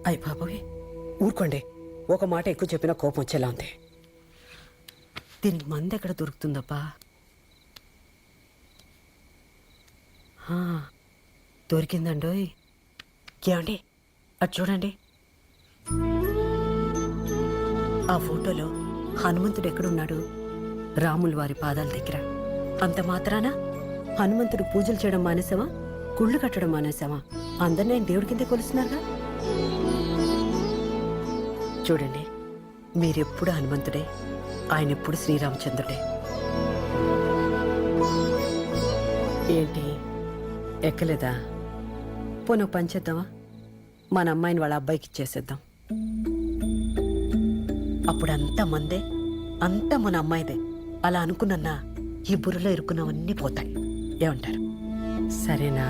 అయ్ బాబోయ్, ఊరుకోండి. ఒక మాట ఎక్కువ చెప్పినా కోపం వచ్చేలా ఉంది. దీనికి మంది ఎక్కడ దొరుకుతుందబ్బా? దొరికిందండోయ్. ఏమండి, అటు చూడండి. ఆ ఫోటోలో హనుమంతుడు ఎక్కడున్నాడు? రాముల వారి పాదాల దగ్గర. అంత మాత్రాన హనుమంతుడు పూజలు చేయడం మానేసావా? గుళ్ళు కట్టడం మానేసావా? అందరినీ ఆయన దేవుడి కిందే కొలుస్తున్నారుగా. చూడండి, మీరెప్పుడు హనుమంతుడే, ఆయన ఎప్పుడు శ్రీరామచంద్రుడే. ఏంటి, ఎక్కలేదా? పోనీ ఒక పని చేద్దామా? మన అమ్మాయిని వాళ్ళ అబ్బాయికి ఇచ్చేసేద్దాం. అప్పుడు అంతా మందే, అంతా మన అమ్మాయిదే. అలా అనుకున్నా ఈ బుర్రలో ఇరుక్కున్నవన్నీ పోతాయి. ఏమంటారు? సరేనా?